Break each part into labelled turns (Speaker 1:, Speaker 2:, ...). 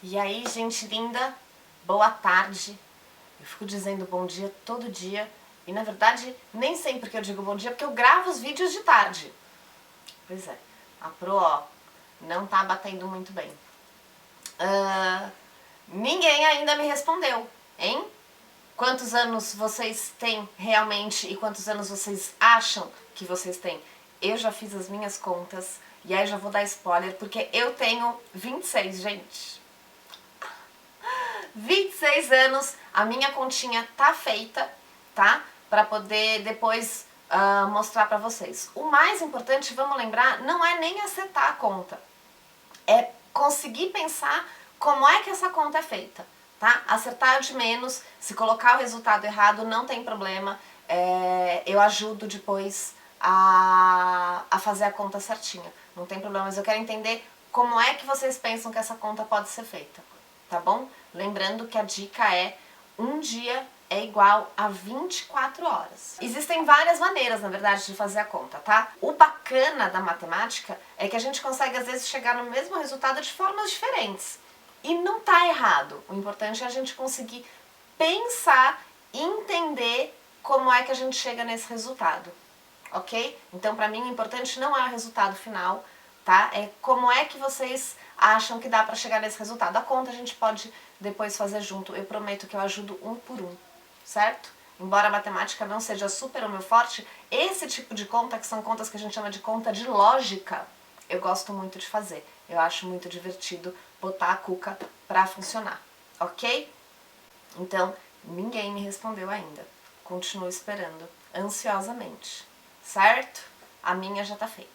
Speaker 1: E aí, gente linda, boa tarde. Eu fico dizendo bom dia todo dia. E na verdade, nem sempre que eu digo bom dia, porque eu gravo os vídeos de tarde. Pois é, a Pro, ó, não tá batendo muito bem. Ninguém ainda me respondeu, hein? Quantos anos vocês têm realmente e quantos anos vocês acham que vocês têm? Eu já fiz as minhas contas e aí já vou dar spoiler, porque eu tenho 26, gente. 26 anos, a minha continha tá feita, tá? Pra poder depois mostrar pra vocês. O mais importante, vamos lembrar, não é nem acertar a conta. É conseguir pensar como é que essa conta é feita, tá? Acertar de menos, se colocar o resultado errado, não tem problema. Eu ajudo depois a fazer a conta certinha. Não tem problema, mas eu quero entender como é que vocês pensam que essa conta pode ser feita, tá bom? Lembrando que a dica é: um dia é igual a 24 horas. Existem várias maneiras, na verdade, de fazer a conta, tá? O bacana da matemática é que a gente consegue, às vezes, chegar no mesmo resultado de formas diferentes. E não tá errado. O importante é a gente conseguir pensar e entender como é que a gente chega nesse resultado, ok? Então, pra mim, o importante não é o resultado final, tá? É como é que vocês acham que dá pra chegar nesse resultado. A conta a gente pode depois fazer junto. Eu prometo que eu ajudo um por um, certo? Embora a matemática não seja super o meu forte, esse tipo de conta, que são contas que a gente chama de conta de lógica, eu gosto muito de fazer. Eu acho muito divertido botar a cuca pra funcionar, ok? Então, ninguém me respondeu ainda. Continuo esperando, ansiosamente, certo? A minha já tá feita.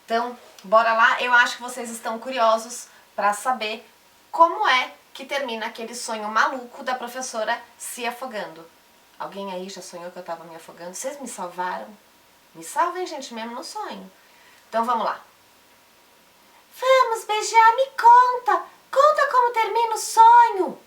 Speaker 1: Então, bora lá. Eu acho que vocês estão curiosos pra saber como é que termina aquele sonho maluco da professora se afogando. Alguém aí já sonhou que eu tava me afogando? Vocês me salvaram? Me salvem, gente, mesmo no sonho. Então, vamos lá. Vamos beijar, me conta! Conta como termina o sonho!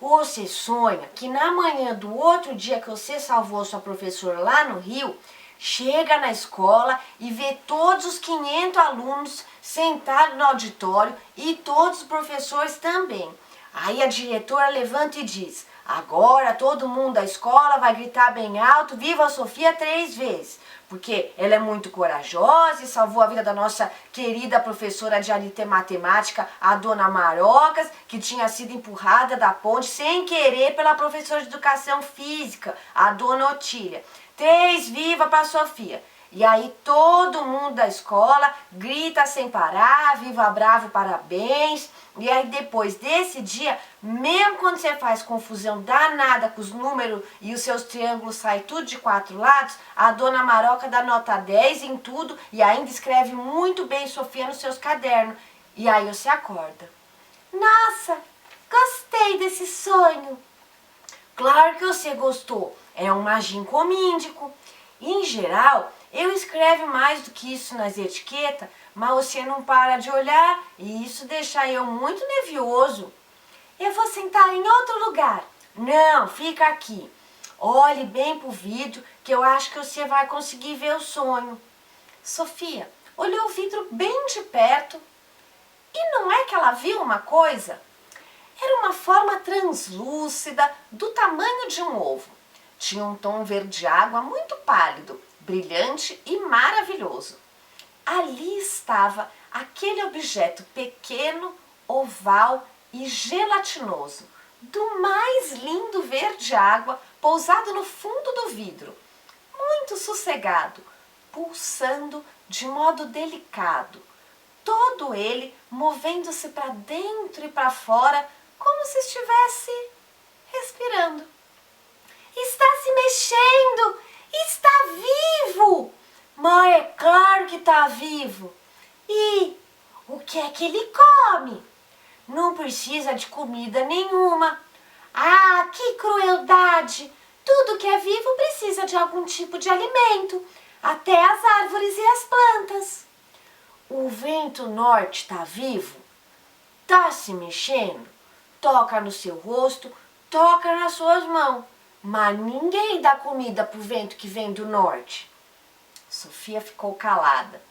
Speaker 1: Você sonha que na manhã do outro dia que você salvou sua professora lá no Rio, chega na escola e vê todos os 500 alunos sentados no auditório e todos os professores também. Aí a diretora levanta e diz: agora todo mundo da escola vai gritar bem alto, viva a Sofia 3 vezes. Porque ela é muito corajosa e salvou a vida da nossa querida professora de ANT Matemática, a dona Marocas, que tinha sido empurrada da ponte sem querer pela professora de Educação Física, a dona Otília. 3 viva para Sofia. E aí todo mundo da escola grita sem parar, viva bravo, parabéns. E aí depois desse dia, mesmo quando você faz confusão danada com os números e os seus triângulos saem tudo de 4 lados, a dona Maroca dá nota 10 em tudo e ainda escreve muito bem Sofia nos seus cadernos. E aí você acorda. Nossa, gostei desse sonho. Claro que você gostou. É um maginho comíndico. Em geral, eu escrevo mais do que isso nas etiquetas, mas você não para de olhar e isso deixa eu muito nervioso. Eu vou sentar em outro lugar. Não, fica aqui. Olhe bem pro vidro que eu acho que você vai conseguir ver o sonho. Sofia olhou o vidro bem de perto e não é que ela viu uma coisa? Era uma forma translúcida do tamanho de um ovo. Tinha um tom verde água muito pálido, brilhante e maravilhoso. Ali estava aquele objeto pequeno, oval e gelatinoso, do mais lindo verde água, pousado no fundo do vidro, muito sossegado, pulsando de modo delicado, todo ele movendo-se para dentro e para fora, como se estivesse respirando. Está se mexendo! Está vivo! Mas é claro que está vivo. E o que é que ele come? Não precisa de comida nenhuma. Ah, que crueldade! Tudo que é vivo precisa de algum tipo de alimento, até as árvores e as plantas. O vento norte está vivo? Está se mexendo? Toca no seu rosto, toca nas suas mãos. Mas ninguém dá comida pro vento que vem do norte. Sofia ficou calada.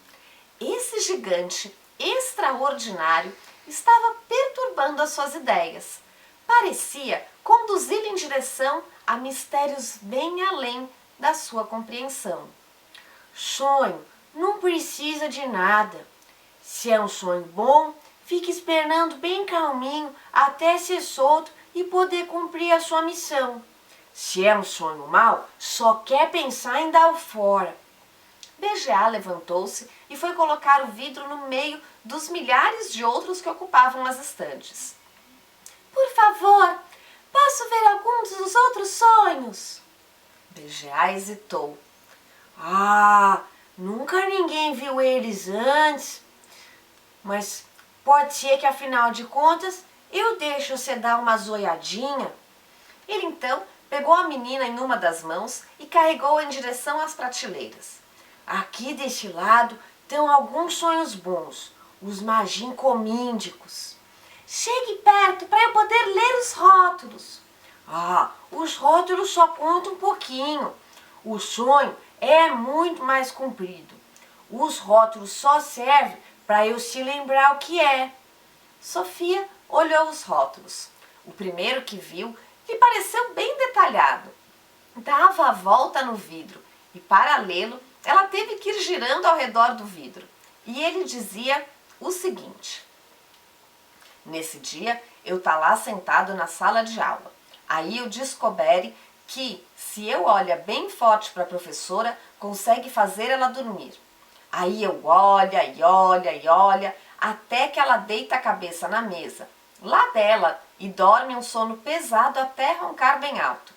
Speaker 1: Esse gigante extraordinário estava perturbado dissipando as suas ideias. Parecia conduzi-lo em direção a mistérios bem além da sua compreensão.
Speaker 2: Sonho não precisa de nada. Se é um sonho bom, fique esperando bem calminho até ser solto e poder cumprir a sua missão. Se é um sonho mau, só quer pensar em dar o fora.
Speaker 1: BGA levantou-se e foi colocar o vidro no meio dos milhares de outros que ocupavam as estantes.
Speaker 3: Por favor, posso ver alguns dos outros sonhos?
Speaker 1: BGA hesitou.
Speaker 2: Nunca ninguém viu eles antes. Mas pode ser que, afinal de contas, eu deixo você dar uma zoiadinha.
Speaker 1: Ele então pegou a menina em uma das mãos e carregou-a em direção às prateleiras.
Speaker 2: Aqui desse lado estão alguns sonhos bons, os magincomíndicos.
Speaker 3: Chegue perto para eu poder ler os rótulos.
Speaker 2: Os rótulos só contam um pouquinho. O sonho é muito mais comprido. Os rótulos só servem para eu se lembrar o que é.
Speaker 1: Sofia olhou os rótulos. O primeiro que viu lhe pareceu bem detalhado. Dava a volta no vidro e, para lê-lo, ela teve que ir girando ao redor do vidro. E ele dizia o seguinte: nesse dia, eu tá lá sentado na sala de aula. Aí eu descobri que, se eu olha bem forte para a professora, consegue fazer ela dormir. Aí eu olha e olha e olha, até que ela deita a cabeça na mesa, lá dela, e dorme um sono pesado até roncar bem alto.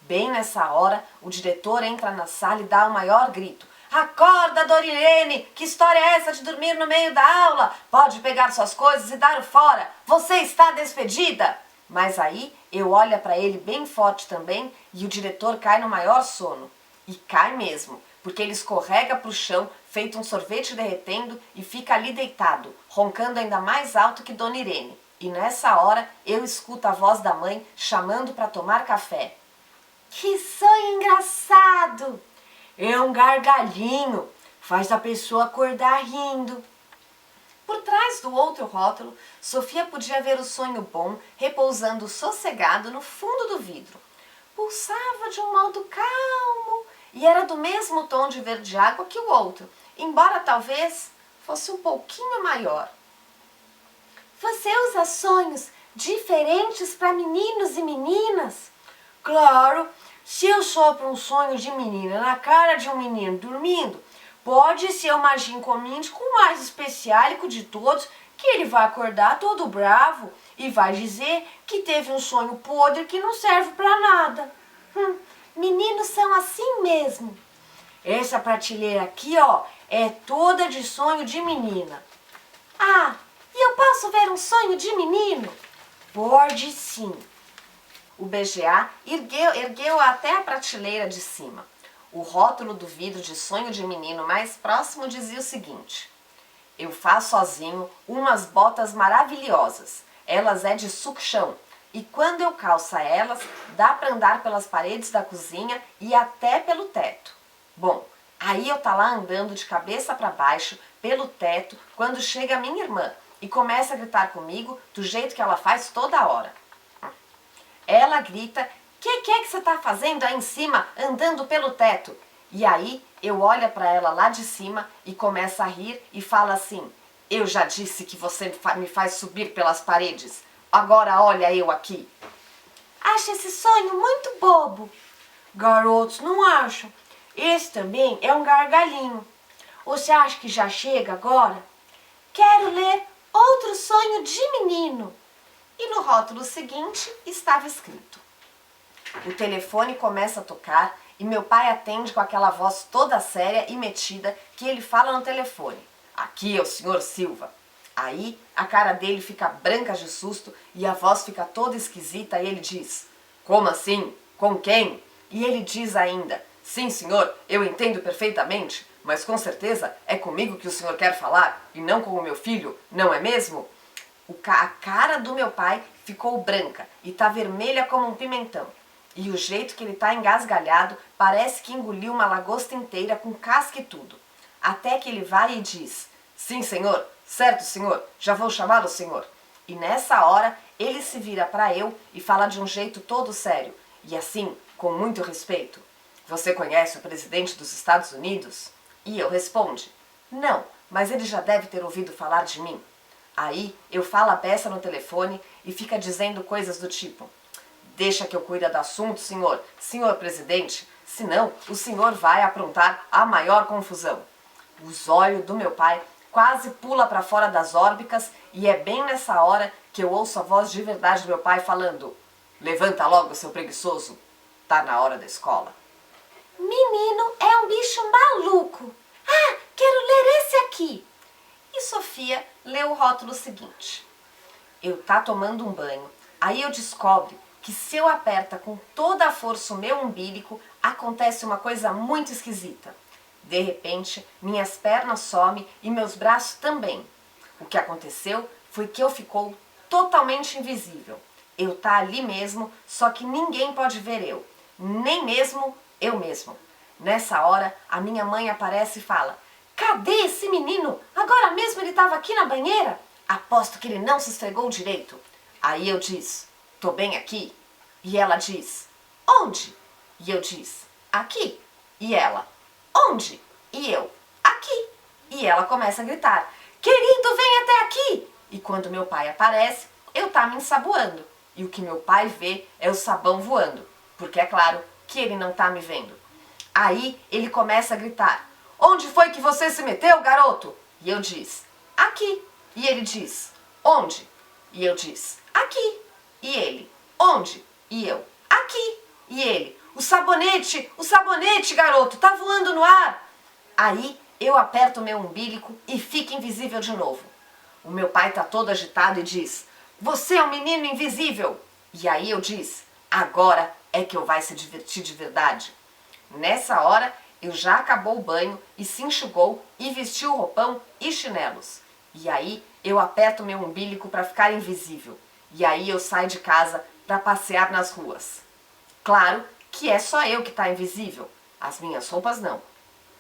Speaker 1: Bem nessa hora, o diretor entra na sala e dá o maior grito. Acorda, Dorilene! Que história é essa de dormir no meio da aula? Pode pegar suas coisas e dar o fora. Você está despedida! Mas aí eu olho para ele bem forte também e o diretor cai no maior sono. E cai mesmo, porque ele escorrega para o chão, feito um sorvete derretendo, e fica ali deitado, roncando ainda mais alto que Dona Irene. E nessa hora eu escuto a voz da mãe chamando para tomar café.
Speaker 3: Que sonho engraçado!
Speaker 2: É um gargalhinho, faz a pessoa acordar rindo.
Speaker 1: Por trás do outro rótulo, Sofia podia ver o sonho bom repousando sossegado no fundo do vidro. Pulsava de um modo calmo e era do mesmo tom de verde água que o outro, embora talvez fosse um pouquinho maior.
Speaker 3: Você usa sonhos diferentes para meninos e meninas?
Speaker 2: Claro, se eu sopro um sonho de menina na cara de um menino dormindo, pode ser o magincomíndico mais especiálico de todos, que ele vai acordar todo bravo e vai dizer que teve um sonho podre que não serve para nada.
Speaker 3: Meninos são assim mesmo.
Speaker 2: Essa prateleira aqui, é toda de sonho de menina.
Speaker 3: E eu posso ver um sonho de menino?
Speaker 2: Pode sim.
Speaker 1: O BGA ergueu até a prateleira de cima. O rótulo do vidro de sonho de menino mais próximo dizia o seguinte: eu faço sozinho umas botas maravilhosas. Elas é de sucção. E quando eu calço elas, dá para andar pelas paredes da cozinha e até pelo teto. Bom, aí eu tá lá andando de cabeça para baixo pelo teto quando chega a minha irmã e começa a gritar comigo do jeito que ela faz toda hora. Ela grita: que é que você tá fazendo aí em cima, andando pelo teto? E aí eu olho para ela lá de cima e começo a rir e falo assim: eu já disse que você me faz subir pelas paredes. Agora olha eu aqui.
Speaker 3: Acho esse sonho muito bobo.
Speaker 2: Garotos não acham. Esse também é um gargalhinho. Você acha que já chega agora?
Speaker 3: Quero ler outro sonho de menino.
Speaker 1: E no rótulo seguinte estava escrito: o telefone começa a tocar e meu pai atende com aquela voz toda séria e metida que ele fala no telefone. Aqui é o senhor Silva. Aí a cara dele fica branca de susto e a voz fica toda esquisita e ele diz: como assim? Com quem? E ele diz ainda: sim, senhor, eu entendo perfeitamente, mas com certeza é comigo que o senhor quer falar e não com o meu filho, não é mesmo? A cara do meu pai ficou branca e tá vermelha como um pimentão. E o jeito que ele tá engasgalhado parece que engoliu uma lagosta inteira com casca e tudo. Até que ele vai e diz: sim, senhor, certo, senhor, já vou chamá-lo, senhor. E nessa hora, ele se vira para eu e fala de um jeito todo sério, e assim, com muito respeito: você conhece o presidente dos Estados Unidos? E eu responde: não, mas ele já deve ter ouvido falar de mim. Aí eu falo a beça no telefone e fica dizendo coisas do tipo: deixa que eu cuide do assunto, senhor presidente, senão o senhor vai aprontar a maior confusão. Os olhos do meu pai quase pula para fora das órbitas e é bem nessa hora que eu ouço a voz de verdade do meu pai falando: levanta logo, seu preguiçoso, tá na hora da escola.
Speaker 3: Menino é um bicho maluco. Ah, quero ler esse aqui.
Speaker 1: E Sofia leu o rótulo seguinte: eu tá tomando um banho, aí eu descobro que se eu aperta com toda a força o meu umbilico, acontece uma coisa muito esquisita. De repente, minhas pernas somem e meus braços também. O que aconteceu foi que eu ficou totalmente invisível. Eu tá ali mesmo, só que ninguém pode ver eu, nem mesmo eu mesmo. Nessa hora, a minha mãe aparece e fala: cadê esse menino? Agora mesmo ele estava aqui na banheira? Aposto que ele não se esfregou direito. Aí eu disse: tô bem aqui. E ela diz: onde? E eu disse: aqui. E ela: onde? E eu: aqui. E ela começa a gritar: querido, vem até aqui. E quando meu pai aparece, eu tá me ensaboando. E o que meu pai vê é o sabão voando, porque é claro que ele não tá me vendo. Aí ele começa a gritar: onde foi que você se meteu, garoto? E eu disse: aqui. E ele diz: onde? E eu disse: aqui. E ele: onde? E eu: aqui. E ele: o sabonete, garoto, tá voando no ar. Aí eu aperto o meu umbilico e fico invisível de novo. O meu pai tá todo agitado e diz: você é um menino invisível. E aí eu disse: agora é que eu vai se divertir de verdade. Nessa hora, eu já acabou o banho e se enxugou e vestiu o roupão e chinelos. E aí eu aperto meu umbilico para ficar invisível. E aí eu saio de casa para passear nas ruas. Claro que é só eu que tá invisível, as minhas roupas não.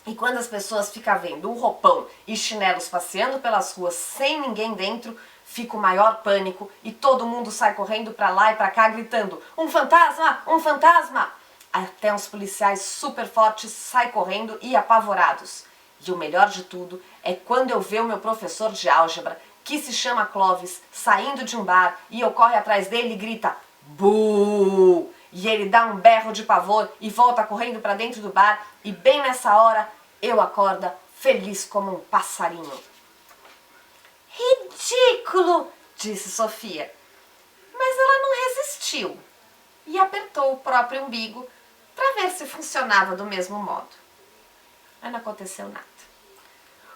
Speaker 1: E quando as pessoas ficam vendo o roupão e chinelos passeando pelas ruas sem ninguém dentro, fica o maior pânico e todo mundo sai correndo para lá e para cá gritando: um fantasma, um fantasma! Até uns policiais super fortes saem correndo e apavorados. E o melhor de tudo é quando eu vejo o meu professor de álgebra, que se chama Clóvis, saindo de um bar e eu corro atrás dele e grita: "Buu!" E ele dá um berro de pavor e volta correndo para dentro do bar e bem nessa hora eu acordo feliz como um passarinho.
Speaker 3: Ridículo,
Speaker 1: disse Sofia. Mas ela não resistiu e apertou o próprio umbigo para ver se funcionava do mesmo modo. Mas não aconteceu nada.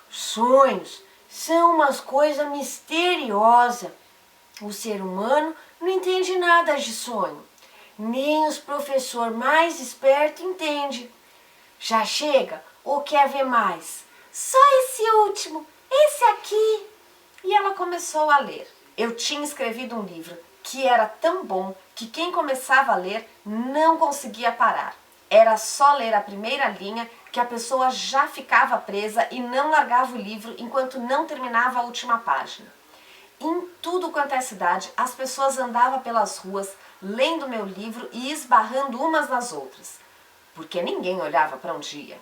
Speaker 2: Sonhos são umas coisas misteriosas. O ser humano não entende nada de sonho. Nem os professores mais espertos entendem. Já chega ou quer ver mais?
Speaker 3: Só esse último, esse aqui.
Speaker 1: E ela começou a ler. Eu tinha escrevido um livro que era tão bom que quem começava a ler não conseguia parar. Era só ler a primeira linha que a pessoa já ficava presa e não largava o livro enquanto não terminava a última página. Em tudo quanto é cidade, as pessoas andavam pelas ruas lendo meu livro e esbarrando umas nas outras, porque ninguém olhava para onde ia.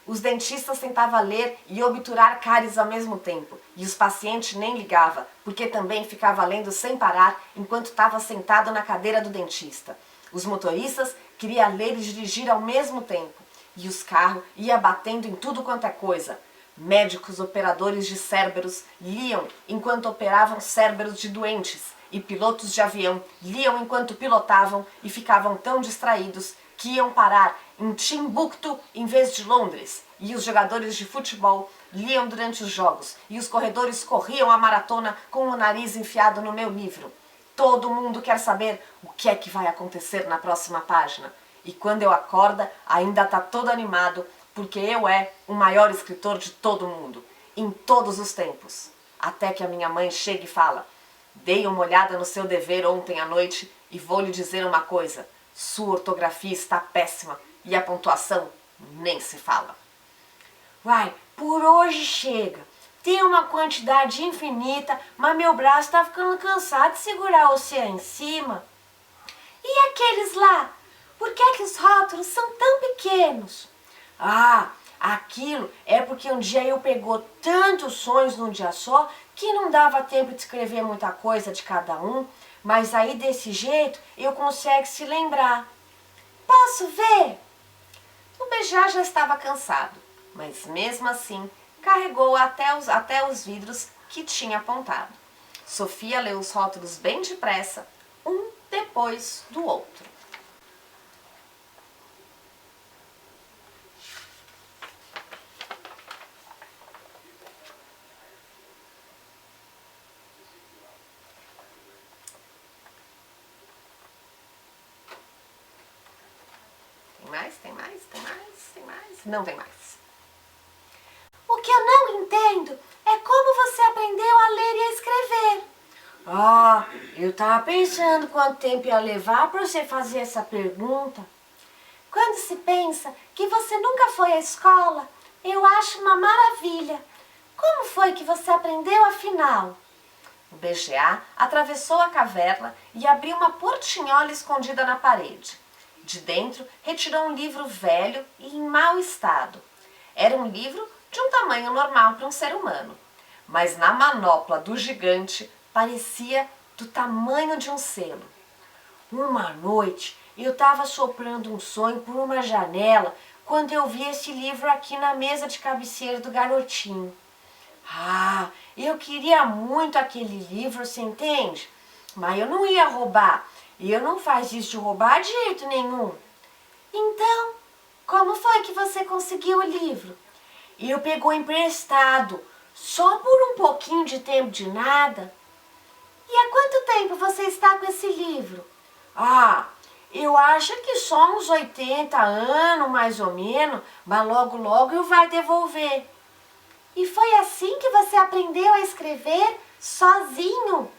Speaker 1: Os dentistas tentavam ler e obturar cáries ao mesmo tempo, e os pacientes nem ligavam, porque também ficava lendo sem parar enquanto estava sentado na cadeira do dentista. Os motoristas queriam ler e dirigir ao mesmo tempo, e os carros iam batendo em tudo quanto é coisa. Médicos operadores de cérebros liam enquanto operavam cérebros de doentes, e pilotos de avião liam enquanto pilotavam e ficavam tão distraídos que iam parar em Timbuktu em vez de Londres, e os jogadores de futebol liam durante os jogos, e os corredores corriam a maratona com o nariz enfiado no meu livro. Todo mundo quer saber o que é que vai acontecer na próxima página. E quando eu acordo, ainda está todo animado, porque eu é o maior escritor de todo mundo, em todos os tempos. Até que a minha mãe chega e fala: dei uma olhada no seu dever ontem à noite e vou lhe dizer uma coisa. Sua ortografia está péssima e a pontuação nem se fala.
Speaker 2: Vai, por hoje chega. tem uma quantidade infinita, mas meu braço tá ficando cansado de segurar você em cima.
Speaker 3: E aqueles lá? Por que os rótulos são tão pequenos?
Speaker 2: Ah, aquilo é porque um dia eu pegou tantos sonhos num dia só que não dava tempo de escrever muita coisa de cada um, mas aí desse jeito eu consigo se lembrar.
Speaker 3: Posso ver?
Speaker 1: O BGA já estava cansado, mas mesmo assim carregou até os vidros que tinha apontado. Sofia leu os rótulos bem depressa, um depois do outro. Tem mais? Tem mais? Tem mais? Tem mais? Não tem mais.
Speaker 3: O que eu não entendo é como você aprendeu a ler e a escrever.
Speaker 2: Ah, eu tava pensando quanto tempo ia levar para você fazer essa pergunta.
Speaker 3: Quando se pensa que você nunca foi à escola, eu acho uma maravilha. Como foi que você aprendeu afinal?
Speaker 1: O BGA atravessou a caverna e abriu uma portinhola escondida na parede. De dentro, retirou um livro velho e em mau estado. Era um livro de um tamanho normal para um ser humano, mas na manopla do gigante parecia do tamanho de um selo.
Speaker 2: Uma noite eu estava soprando um sonho por uma janela quando eu vi esse livro aqui na mesa de cabeceira do garotinho. Ah, eu queria muito aquele livro, você entende? Mas eu não ia roubar. E eu não faço isso de roubar de jeito nenhum.
Speaker 3: Então, como foi que você conseguiu o livro?
Speaker 2: Eu pegou emprestado, só por um pouquinho de tempo de nada.
Speaker 3: E há quanto tempo você está com esse livro?
Speaker 2: Ah, eu acho que só uns 80 anos, mais ou menos, mas logo logo eu vai devolver.
Speaker 3: E foi assim que você aprendeu a escrever sozinho?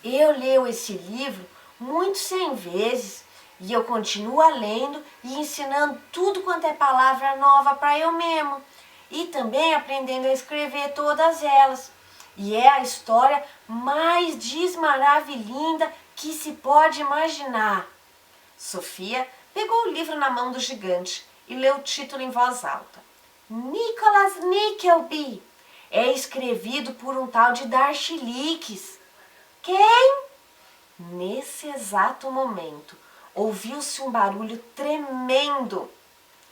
Speaker 2: Eu leio esse livro muito 100 vezes e eu continuo lendo e ensinando tudo quanto é palavra nova para eu mesmo. E também aprendendo a escrever todas elas. E é a história mais desmaravilhinda que se pode imaginar.
Speaker 1: Sofia pegou o livro na mão do gigante e leu o título em voz alta.
Speaker 3: Nicholas Nickleby.
Speaker 2: É escrevido por um tal de Darcy Leakes.
Speaker 3: Quem?
Speaker 1: Nesse exato momento, ouviu-se um barulho tremendo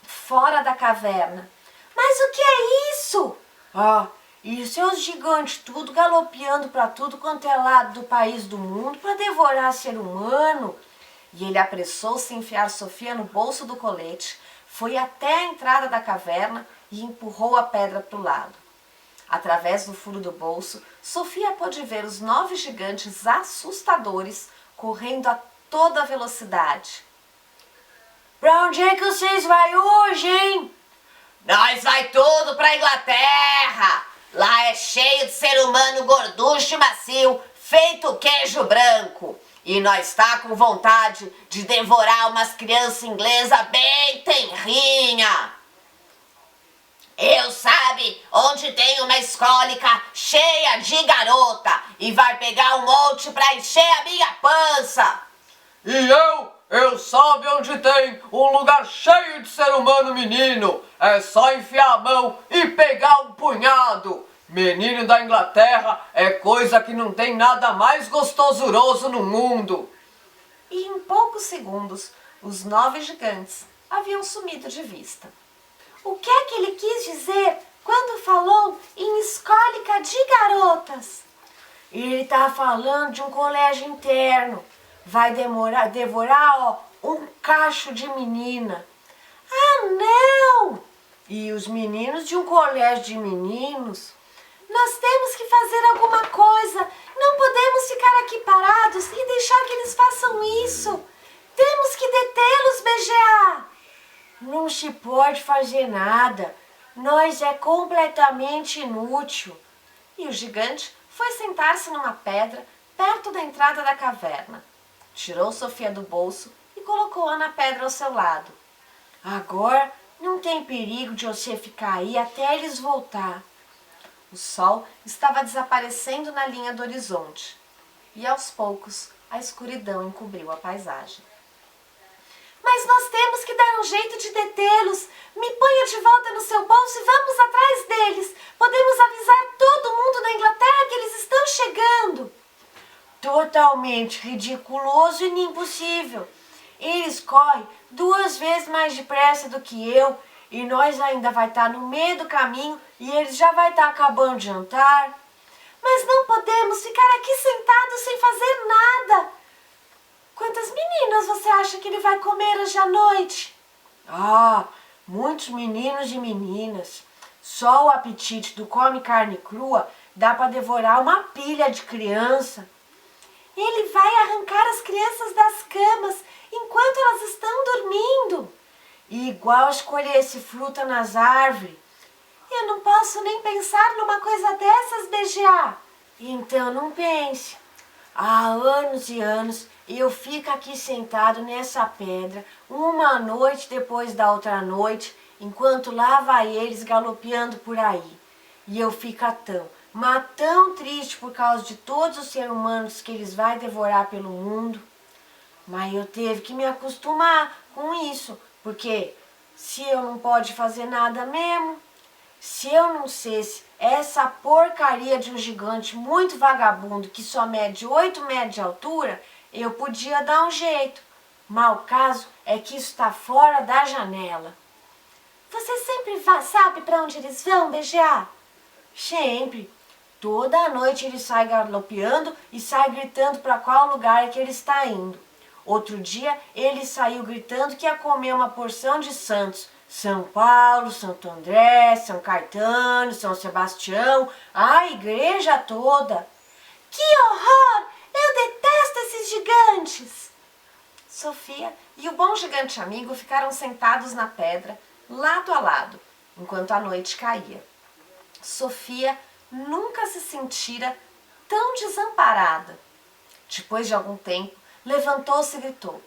Speaker 1: fora da caverna.
Speaker 3: Mas o que é isso?
Speaker 2: Ah, e seus gigantes tudo galopeando para tudo quanto é lado do país do mundo para devorar ser humano.
Speaker 1: E ele apressou-se em enfiar Sofia no bolso do colete, foi até a entrada da caverna e empurrou a pedra para o lado. Através do furo do bolso, Sofia pôde ver os 9 gigantes assustadores correndo a toda velocidade.
Speaker 2: Pra onde é que vocês vão hoje, hein?
Speaker 4: Nós vai tudo pra Inglaterra. Lá é cheio de ser humano gorducho e macio, feito queijo branco. E nós tá com vontade de devorar umas crianças inglesas bem tenrinha. Eu sabe onde tem uma escólica cheia de garota e vai pegar um monte pra encher a minha pança.
Speaker 5: E eu sabe onde tem um lugar cheio de ser humano menino. É só enfiar a mão e pegar um punhado. Menino da Inglaterra é coisa que não tem nada mais gostosuroso no mundo.
Speaker 1: E em poucos segundos, os 9 gigantes haviam sumido de vista.
Speaker 3: O que é que ele quis dizer quando falou em escólica de garotas?
Speaker 2: Ele tá falando de um colégio interno. Vai devorar um cacho de menina.
Speaker 3: Ah, não!
Speaker 2: E os meninos de um colégio de meninos.
Speaker 3: Nós temos que fazer alguma coisa. Não podemos ficar aqui parados e deixar que eles façam isso. Temos que detê-los, BGA.
Speaker 2: Não se pode fazer nada. Nós é completamente inútil.
Speaker 1: E o gigante foi sentar-se numa pedra perto da entrada da caverna. Tirou Sofia do bolso e colocou-a na pedra ao seu lado.
Speaker 2: Agora não tem perigo de você ficar aí até eles voltar.
Speaker 1: O sol estava desaparecendo na linha do horizonte e, aos poucos, a escuridão encobriu a paisagem.
Speaker 3: Mas nós temos que dar um jeito de detê-los. Me ponha de volta no seu bolso e vamos atrás deles. Podemos avisar todo mundo na Inglaterra que eles estão chegando.
Speaker 2: Totalmente ridiculoso e impossível. Eles correm 2 vezes mais depressa do que eu e nós ainda vai estar no meio do caminho e eles já vai estar acabando de jantar.
Speaker 3: Mas não podemos ficar aqui sentados sem fazer nada. Quantas meninas você acha que ele vai comer hoje à noite?
Speaker 2: Ah, muitos meninos e meninas. Só o apetite do come carne crua dá para devorar uma pilha de criança.
Speaker 3: Ele vai arrancar as crianças das camas enquanto elas estão dormindo.
Speaker 2: E igual escolhesse fruta nas árvores.
Speaker 3: Eu não posso nem pensar numa coisa dessas, BGA.
Speaker 2: Então não pense. Há anos e anos eu fico aqui sentado nessa pedra, uma noite depois da outra noite, enquanto lá vai eles galopeando por aí. E eu fico tão triste por causa de todos os seres humanos que eles vão devorar pelo mundo. Mas eu teve que me acostumar com isso, porque se eu não pode fazer nada mesmo, se eu não cesse essa porcaria de um gigante muito vagabundo que só mede 8 metros de altura, eu podia dar um jeito. Mas o caso é que isso está fora da janela.
Speaker 3: Você sempre sabe para onde eles vão, BGA?
Speaker 2: Sempre. Toda noite ele sai galopeando e sai gritando para qual lugar é que ele está indo. Outro dia ele saiu gritando que ia comer uma porção de santos. São Paulo, Santo André, São Caetano, São Sebastião, a igreja toda.
Speaker 3: Que horror! Eu detesto esses gigantes!
Speaker 1: Sofia e o bom gigante amigo ficaram sentados na pedra, lado a lado, enquanto a noite caía. Sofia nunca se sentira tão desamparada. Depois de algum tempo, levantou-se e gritou: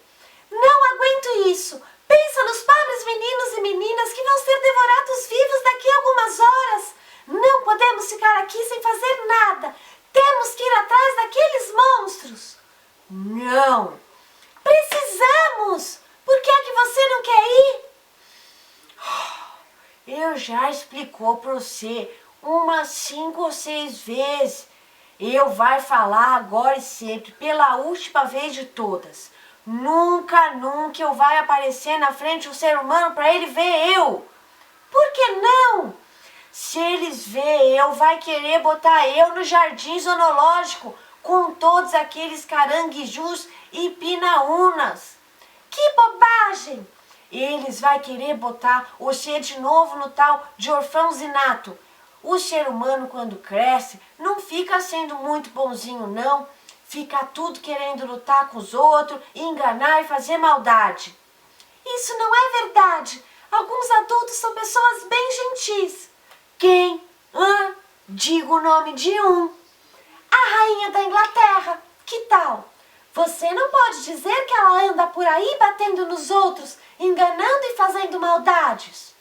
Speaker 3: Não aguento isso! Pensa nos pobres meninos e meninas que vão ser devorados vivos daqui a algumas horas. Não podemos ficar aqui sem fazer nada. Temos que ir atrás daqueles monstros.
Speaker 2: Não!
Speaker 3: Precisamos! Por que é que você não quer ir?
Speaker 2: Eu já explicou para você umas 5 ou 6 vezes. Eu vai falar agora e sempre, pela última vez de todas. Nunca eu vai aparecer na frente um ser humano para ele ver eu.
Speaker 3: Por que não?
Speaker 2: Se eles ver eu, vai querer botar eu no jardim zoológico com todos aqueles caranguejus e pinaúnas.
Speaker 3: Que bobagem!
Speaker 2: Eles vai querer botar você de novo no tal de orfãozinato. O ser humano, quando cresce, não fica sendo muito bonzinho, não. Fica tudo querendo lutar com os outros, enganar e fazer maldade.
Speaker 3: Isso não é verdade. Alguns adultos são pessoas bem gentis.
Speaker 2: Quem? Diga o nome de um.
Speaker 3: A rainha da Inglaterra. Que tal? Você não pode dizer que ela anda por aí batendo nos outros, enganando e fazendo maldades.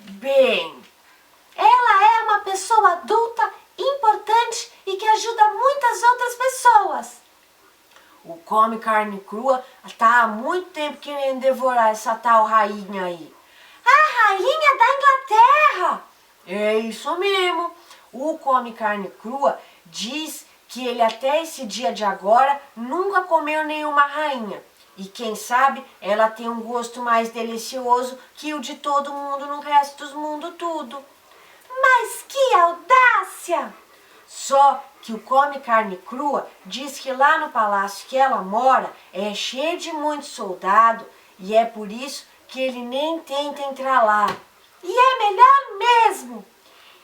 Speaker 2: Bem,
Speaker 3: ela é uma pessoa adulta, importante e que ajuda muitas outras pessoas.
Speaker 2: O come carne crua tá há muito tempo querendo devorar essa tal rainha aí.
Speaker 3: A rainha da Inglaterra!
Speaker 2: É isso mesmo. O come carne crua diz que ele até esse dia de agora nunca comeu nenhuma rainha. E quem sabe ela tem um gosto mais delicioso que o de todo mundo no resto do mundo tudo.
Speaker 3: Mas que audácia!
Speaker 2: Só que o come carne crua diz que lá no palácio que ela mora é cheio de muitos soldados e é por isso que ele nem tenta entrar lá.
Speaker 3: E é melhor mesmo.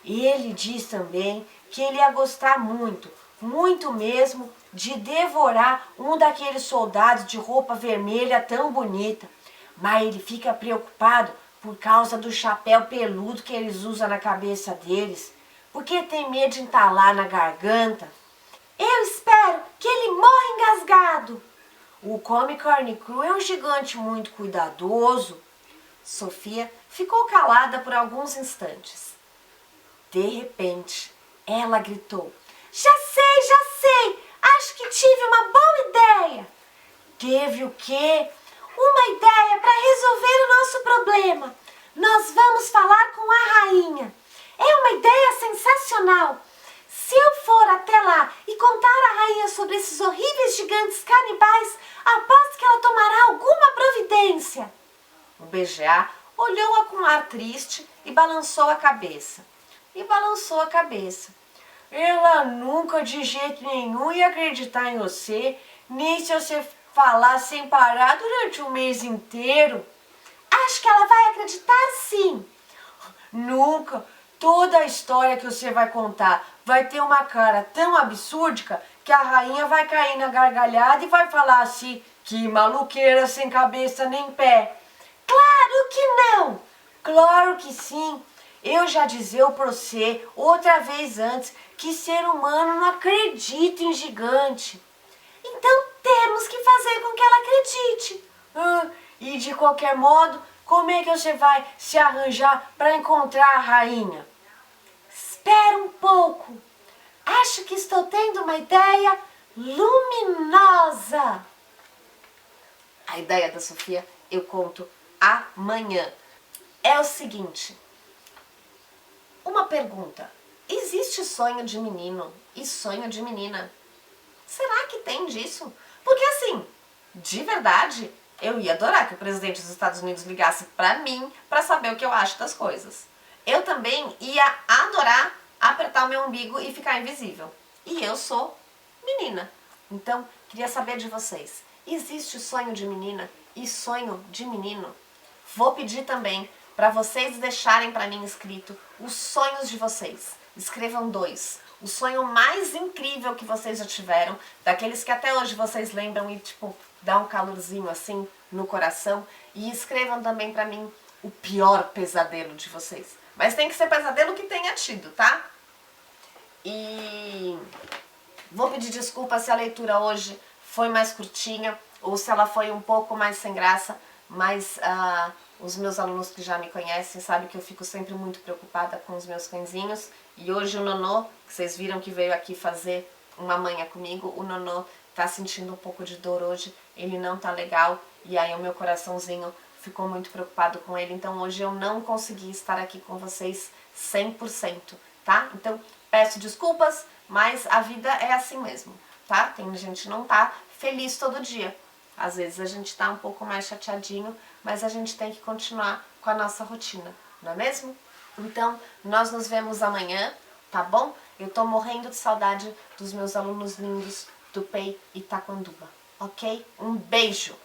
Speaker 2: Ele diz também que ele ia gostar muito mesmo, de devorar um daqueles soldados de roupa vermelha tão bonita. Mas ele fica preocupado por causa do chapéu peludo que eles usam na cabeça deles, porque tem medo de entalar na garganta.
Speaker 3: Eu espero que ele morra engasgado.
Speaker 2: O come carne crua é um gigante muito cuidadoso.
Speaker 1: Sofia ficou calada por alguns instantes.
Speaker 2: De repente, ela gritou:
Speaker 3: Já sei! Acho que tive uma boa ideia!
Speaker 2: teve o quê?
Speaker 3: Uma ideia para resolver o nosso problema! Nós vamos falar com a rainha! É uma ideia sensacional! Se eu for até lá e contar à rainha sobre esses horríveis gigantes canibais, aposto que ela tomará alguma providência.
Speaker 1: O BGA olhou-a com ar triste e balançou a cabeça.
Speaker 2: Ela nunca de jeito nenhum ia acreditar em você, nem se você falar sem parar durante um mês inteiro.
Speaker 3: Acho que ela vai acreditar sim.
Speaker 2: Nunca. Toda a história que você vai contar vai ter uma cara tão absurda que a rainha vai cair na gargalhada e vai falar assim: que maluqueira sem cabeça nem pé.
Speaker 3: Claro que não!
Speaker 2: Claro que sim. Eu já dizia pra você outra vez antes que ser humano não acredita em gigante.
Speaker 3: Então temos que fazer com que ela acredite.
Speaker 2: E de qualquer modo, como é que você vai se arranjar para encontrar a rainha?
Speaker 3: Espera um pouco. Acho que estou tendo uma ideia luminosa.
Speaker 1: A ideia da Sofia eu conto amanhã. É o seguinte. Uma pergunta. Existe sonho de menino e sonho de menina? Será que tem disso? Porque assim, de verdade, eu ia adorar que o presidente dos Estados Unidos ligasse pra mim pra saber o que eu acho das coisas. Eu também ia adorar apertar o meu umbigo e ficar invisível. E eu sou menina. Então, queria saber de vocês. Existe sonho de menina e sonho de menino? Vou pedir também para vocês deixarem para mim escrito os sonhos de vocês. Escrevam 2. O sonho mais incrível que vocês já tiveram, daqueles que até hoje vocês lembram e tipo, dá um calorzinho assim no coração. E escrevam também para mim o pior pesadelo de vocês. Mas tem que ser pesadelo que tenha tido, tá? E vou pedir desculpa se a leitura hoje foi mais curtinha ou se ela foi um pouco mais sem graça, mas os meus alunos que já me conhecem sabem que eu fico sempre muito preocupada com os meus cãezinhos. E hoje o Nonô, que vocês viram que veio aqui fazer uma manhã comigo, o Nonô tá sentindo um pouco de dor hoje, ele não tá legal, e aí o meu coraçãozinho ficou muito preocupado com ele, então hoje eu não consegui estar aqui com vocês 100%, tá? Então peço desculpas, mas a vida é assim mesmo, tá? Tem gente que não tá feliz todo dia. Às vezes a gente tá um pouco mais chateadinho, mas a gente tem que continuar com a nossa rotina, não é mesmo? Então, nós nos vemos amanhã, tá bom? Eu tô morrendo de saudade dos meus alunos lindos do PEI Itaquanduba, ok? Um beijo!